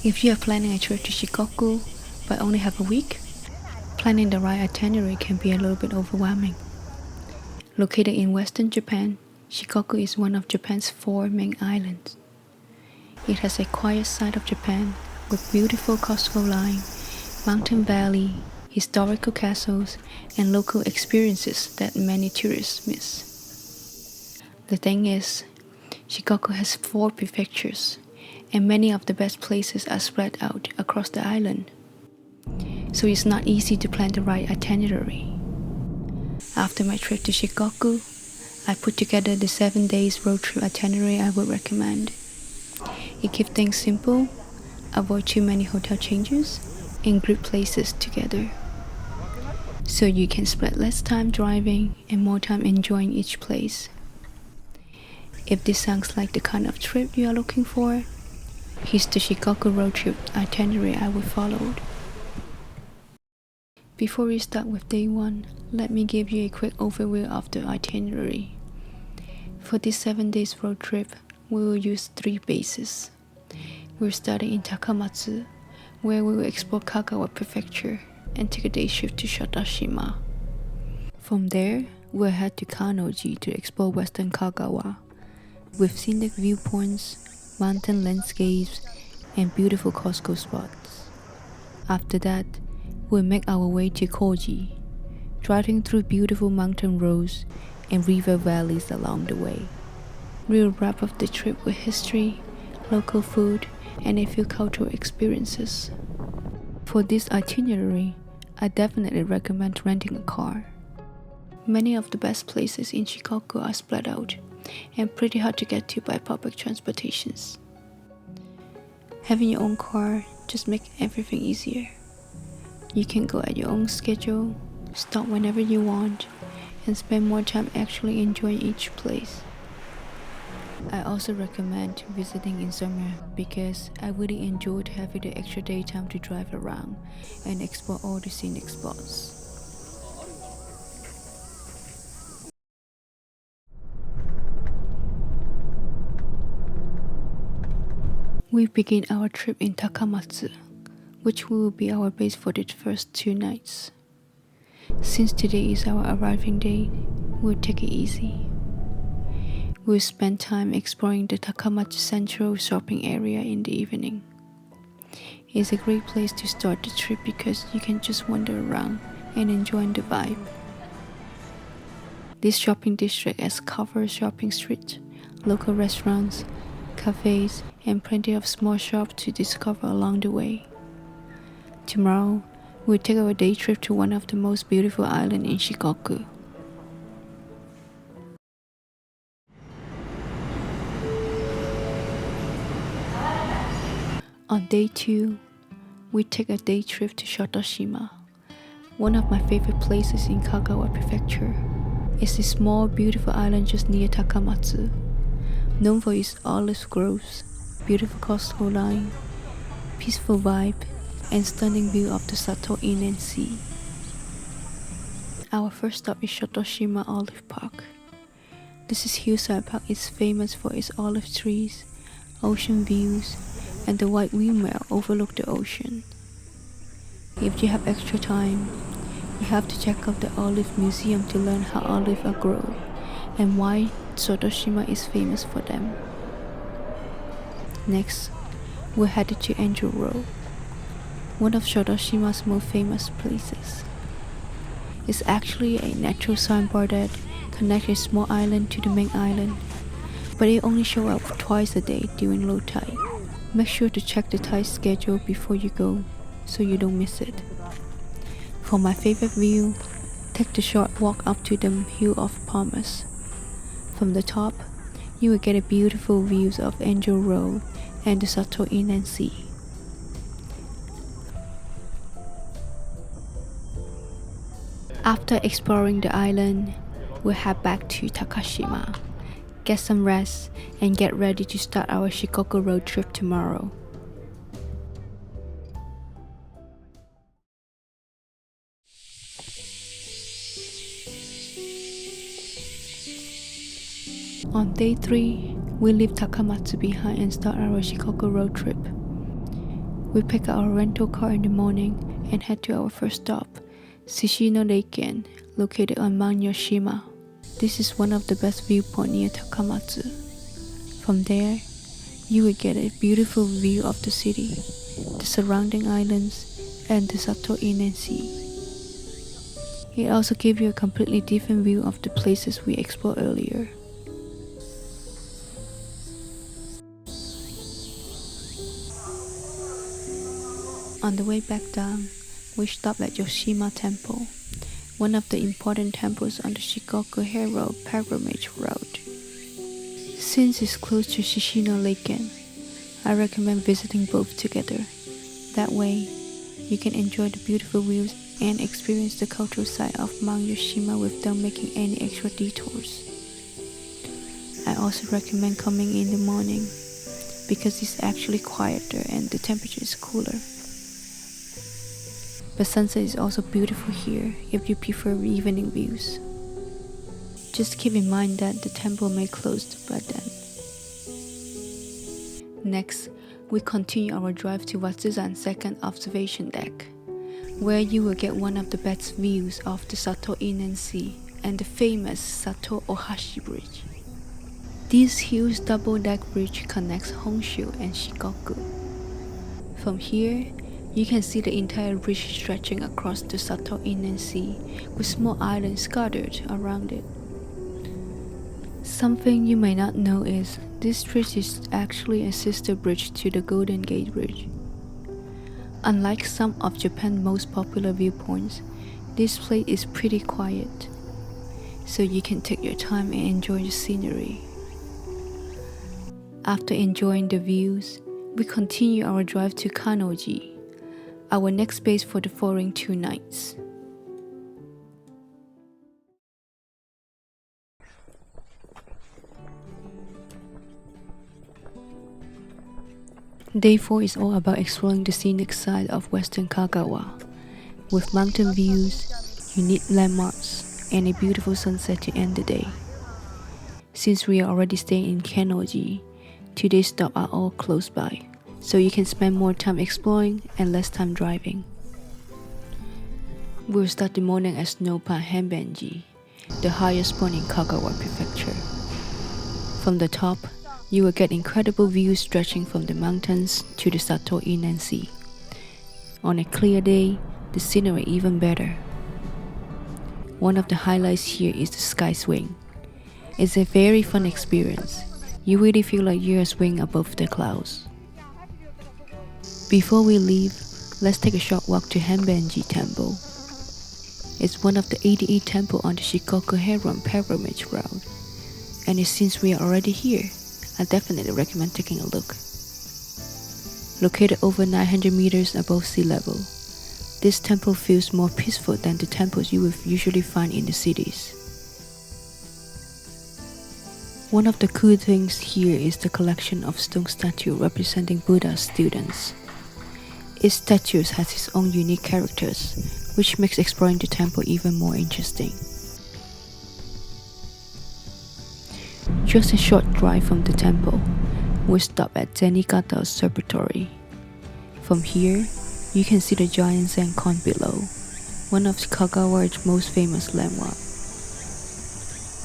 If you are planning a trip to Shikoku but only have a week, planning the right itinerary can be a little bit overwhelming. Located in western Japan, Shikoku is one of Japan's 4 main islands. It has a quiet side of Japan with beautiful coastal line, mountain valley, historical castles, and local experiences that many tourists miss. The thing is, Shikoku has 4 prefectures, and many of the best places are spread out across the island. So it's not easy to plan the right itinerary. After my trip to Shikoku, I put together the 7 days road trip itinerary I would recommend. It keeps things simple, avoid too many hotel changes, and group places together. So you can spend less time driving and more time enjoying each place. If this sounds like the kind of trip you are looking for, here's the Shikoku road trip itinerary I would follow. Before we start with day 1, let me give you a quick overview of the itinerary. For this 7 days road trip, we will use 3 bases. We're starting in Takamatsu, where we will explore Kagawa Prefecture and take a day shift to Shodoshima. From there, we'll head to Kannoji to explore western Kagawa, with scenic viewpoints, mountain landscapes, and beautiful coastal spots. After that, we'll make our way to Kochi, driving through beautiful mountain roads and river valleys along the way. We'll wrap up the trip with history, local food, and a few cultural experiences. For this itinerary, I definitely recommend renting a car. Many of the best places in Shikoku are spread out and pretty hard to get to by public transportations. Having your own car just makes everything easier. You can go at your own schedule, stop whenever you want, and spend more time actually enjoying each place. I also recommend visiting in summer because I really enjoyed having the extra daytime to drive around and explore all the scenic spots. We begin our trip in Takamatsu, which will be our base for the first 2 nights. Since today is our arriving day, we'll take it easy. We'll spend time exploring the Takamatsu Central shopping area in the evening. It's a great place to start the trip because you can just wander around and enjoy the vibe. This shopping district has covered shopping streets, local restaurants, cafes, and plenty of small shops to discover along the way. Tomorrow, we'll take our day trip to one of the most beautiful islands in Shikoku. On day 2, we take a day trip to Shodoshima, one of my favorite places in Kagawa Prefecture. It's a small, beautiful island just near Takamatsu, known for its olive groves, beautiful coastal line, peaceful vibe, and stunning view of the Sato Inland Sea. Our first stop is Shodoshima Olive Park. This hillside park is famous for its olive trees, ocean views, and the white windmill overlook the ocean. If you have extra time, you have to check out the Olive Museum to learn how olives are grown and why Shodoshima is famous for them. Next, we're headed to Angel Road, one of Shodoshima's most famous places. It's actually a natural signboard that connects a small island to the main island, but it only shows up twice a day during low tide. Make sure to check the tide schedule before you go so you don't miss it. For my favorite view, take the short walk up to the Hill of Palms. From the top, you will get a beautiful views of Angel Road and the Sato Inland Sea. After exploring the island, we'll head back to Takashima, get some rest, and get ready to start our Shikoku road trip tomorrow. On day 3, we leave Takamatsu behind and start our Shikoku road trip. We pick up our rental car in the morning and head to our first stop, Shishino Lake, located on Mount Yoshima. This is one of the best viewpoints near Takamatsu. From there, you will get a beautiful view of the city, the surrounding islands, and the Sato Inland Sea. It also gives you a completely different view of the places we explored earlier. On the way back down, we stopped at Yoshima Temple, one of the important temples on the Shikoku Hero pilgrimage route. Since it's close to Shishino Lake, I recommend visiting both together. That way, you can enjoy the beautiful views and experience the cultural side of Mount Yoshima without making any extra detours. I also recommend coming in the morning because it's actually quieter and the temperature is cooler. But sunset is also beautiful here if you prefer evening views. Just keep in mind that the temple may close by then. Next, we continue our drive to Watsuzan's second observation deck, where you will get one of the best views of the Sato Inland Sea and the famous Sato Ohashi Bridge. This huge double-deck bridge connects Honshu and Shikoku. From here, you can see the entire bridge stretching across the Sato Inland Sea with small islands scattered around it. Something you may not know is this bridge is actually a sister bridge to the Golden Gate Bridge. Unlike some of Japan's most popular viewpoints, this place is pretty quiet, so you can take your time and enjoy the scenery. After enjoying the views, we continue our drive to Kannoji, our next base for the following 2 nights. Day 4 is all about exploring the scenic side of Western Kagawa, with mountain views, unique landmarks, and a beautiful sunset to end the day. Since we are already staying in Kannoji, today's stops are all close by, so you can spend more time exploring and less time driving. We'll start the morning at Snowpan Henbenji, the highest point in Kagawa Prefecture. From the top, you will get incredible views stretching from the mountains to the Sato Inland Sea. On a clear day, the scenery even better. One of the highlights here is the sky swing. It's a very fun experience. You really feel like you're swinging above the clouds. Before we leave, let's take a short walk to Unpenji Temple. It's one of the 88 temples on the Shikoku Hero pilgrimage route, and since we are already here, I definitely recommend taking a look. Located over 900 meters above sea level, this temple feels more peaceful than the temples you will usually find in the cities. One of the cool things here is the collection of stone statues representing Buddha's students. Each statue has its own unique characters, which makes exploring the temple even more interesting. Just a short drive from the temple, we stop at Zenigata Observatory. From here, you can see the giant Zen cone below, one of Kagawa's most famous landmarks.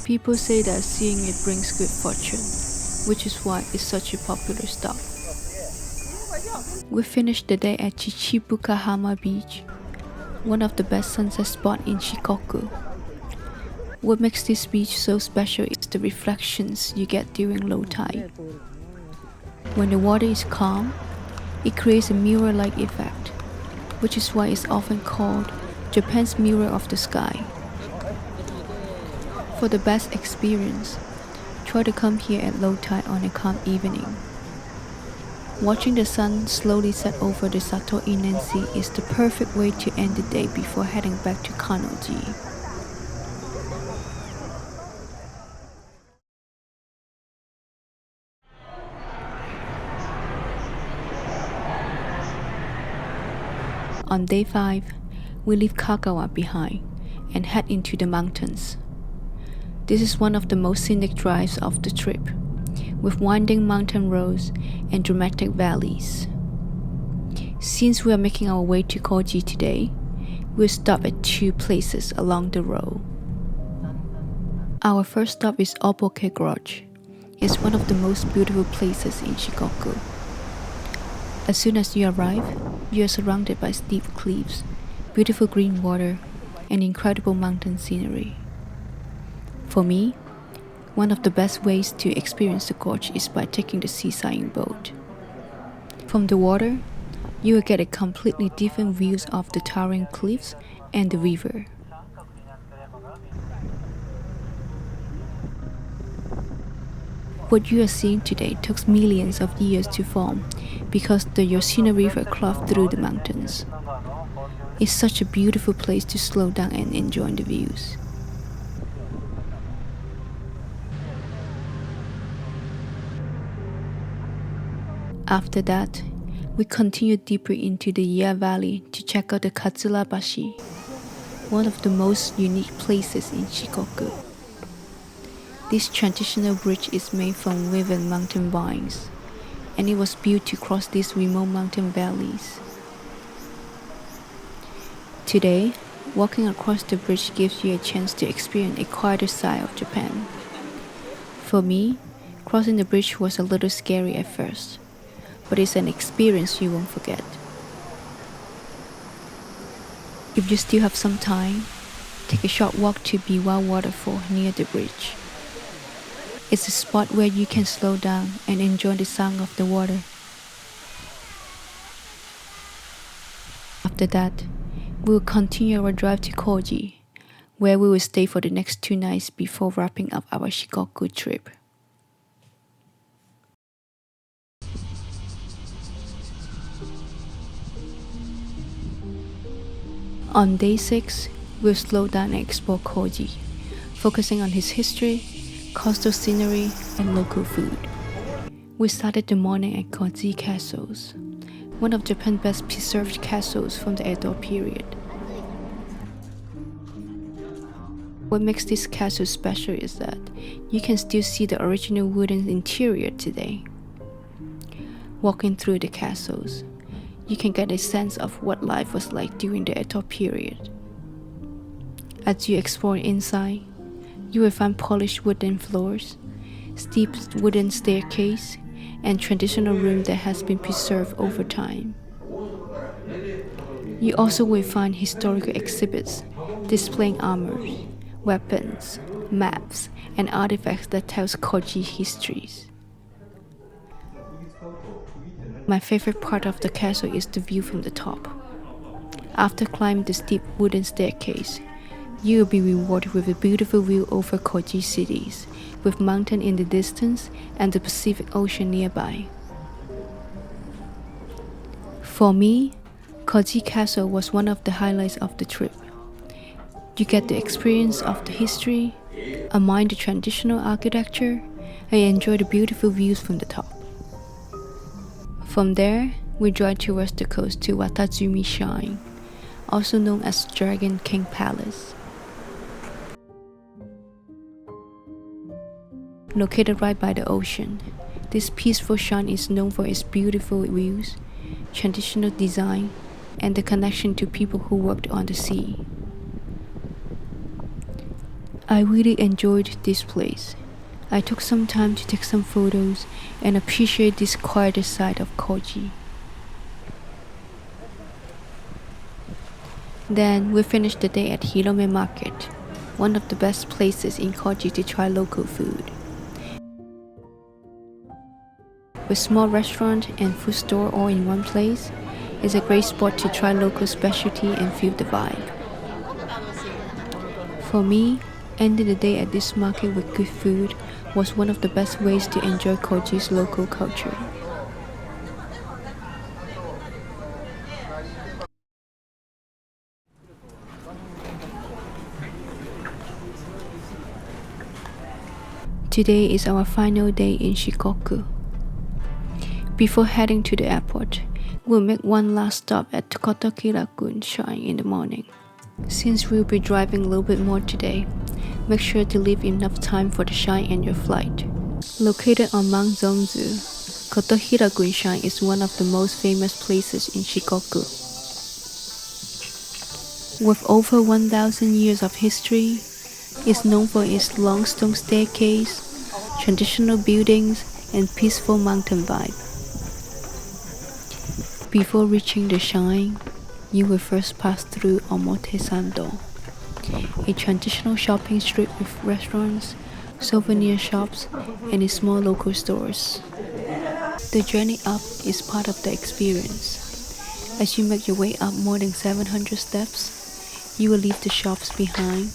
People say that seeing it brings good fortune, which is why it's such a popular stop. We finished the day at Chichibugahama Beach, one of the best sunset spots in Shikoku. What makes this beach so special is the reflections you get during low tide. When the water is calm, it creates a mirror-like effect, which is why it's often called Japan's mirror of the sky. For the best experience, try to come here at low tide on a calm evening. Watching the sun slowly set over the Sato Inland Sea is the perfect way to end the day before heading back to Kannoji. On day 5, we leave Kagawa behind and head into the mountains. This is one of the most scenic drives of the trip, with winding mountain roads and dramatic valleys. Since we are making our way to Kochi today, we'll stop at 2 places along the road. Our first stop is Oboke Gorge. It's one of the most beautiful places in Shikoku. As soon as you arrive, you are surrounded by steep cliffs, beautiful green water, and incredible mountain scenery. For me, one of the best ways to experience the gorge is by taking the seaside boat. From the water, you will get a completely different views of the towering cliffs and the river. What you are seeing today took millions of years to form because the Yoshino River clove through the mountains. It's such a beautiful place to slow down and enjoy the views. After that, we continue deeper into the Iya Valley to check out the Kazurabashi, one of the most unique places in Shikoku. This traditional bridge is made from woven mountain vines, and it was built to cross these remote mountain valleys. Today, walking across the bridge gives you a chance to experience a quieter side of Japan. For me, crossing the bridge was a little scary at first, but it's an experience you won't forget. If you still have some time, take a short walk to Biwa Waterfall near the bridge. It's a spot where you can slow down and enjoy the sound of the water. After that, we will continue our drive to Kochi, where we will stay for the next 2 nights before wrapping up our Shikoku trip. On day 6, we'll slow down and explore Kochi, focusing on its history, coastal scenery, and local food. We started the morning at Kochi Castle, one of Japan's best preserved castles from the Edo period. What makes this castle special is that you can still see the original wooden interior today. Walking through the castles, you can get a sense of what life was like during the Edo period. As you explore inside, you will find polished wooden floors, steep wooden staircase, and traditional room that has been preserved over time. You also will find historical exhibits displaying armors, weapons, maps, and artifacts that tells Kochi histories. My favorite part of the castle is the view from the top. After climbing the steep wooden staircase, you will be rewarded with a beautiful view over Kochi cities, with mountains in the distance and the Pacific Ocean nearby. For me, Kochi Castle was one of the highlights of the trip. You get the experience of the history, admire the traditional architecture, and enjoy the beautiful views from the top. From there, we drive towards the coast to Watatsumi Shrine, also known as Dragon King Palace. Located right by the ocean, this peaceful shrine is known for its beautiful views, traditional design, and the connection to people who worked on the sea. I really enjoyed this place. I took some time to take some photos and appreciate this quieter side of Kochi. Then we finished the day at Hirome Market, one of the best places in Kochi to try local food. With small restaurant and food store all in one place, it's a great spot to try local specialty and feel the vibe. For me, ending the day at this market with good food was one of the best ways to enjoy Kochi's local culture. Today is our final day in Shikoku. Before heading to the airport, we'll make one last stop at Kotohira-gu Shrine in the morning. Since we'll be driving a little bit more today, make sure to leave enough time for the shrine and your flight. Located on Mount Zonzu, Kotohira-gu Shrine is one of the most famous places in Shikoku. With over 1,000 years of history, it's known for its long stone staircase, traditional buildings, and peaceful mountain vibe. Before reaching the shrine, you will first pass through Omotesando, a traditional shopping street with restaurants, souvenir shops, and small local stores. The journey up is part of the experience. As you make your way up more than 700 steps, you will leave the shops behind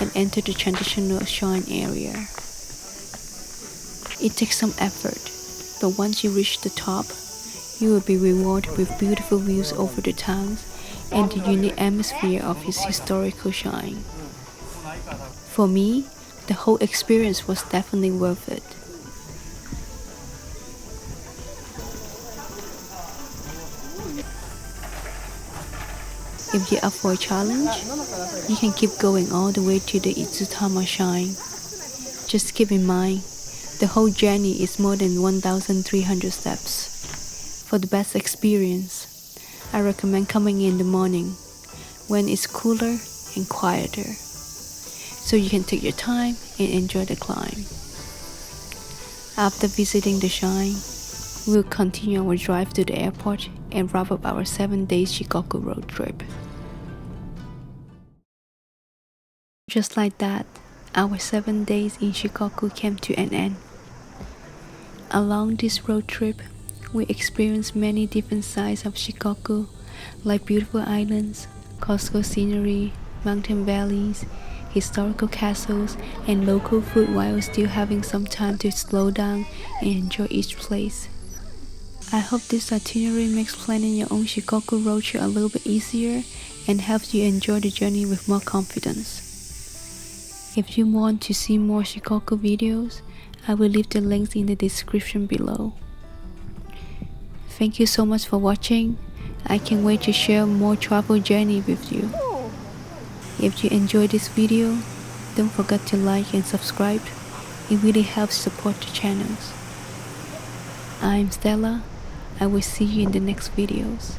and enter the traditional shrine area. It takes some effort, but once you reach the top, you will be rewarded with beautiful views over the towns and the unique atmosphere of its historical shrine. For me, the whole experience was definitely worth it. If you're up for a challenge, you can keep going all the way to the Itsutama Shrine. Just keep in mind, the whole journey is more than 1,300 steps. For the best experience, I recommend coming in the morning when it's cooler and quieter, so you can take your time and enjoy the climb. After visiting the shrine, we'll continue our drive to the airport and wrap up our 7-day Shikoku road trip. Just like that, our 7 days in Shikoku came to an end. Along this road trip, we experienced many different sides of Shikoku, like beautiful islands, coastal scenery, mountain valleys, historical castles, and local food while still having some time to slow down and enjoy each place. I hope this itinerary makes planning your own Shikoku road trip a little bit easier and helps you enjoy the journey with more confidence. If you want to see more Shikoku videos, I will leave the links in the description below. Thank you so much for watching. I can't wait to share more travel journey with you. If you enjoyed this video, don't forget to like and subscribe. It really helps support the channels. I'm Stella. I will see you in the next videos.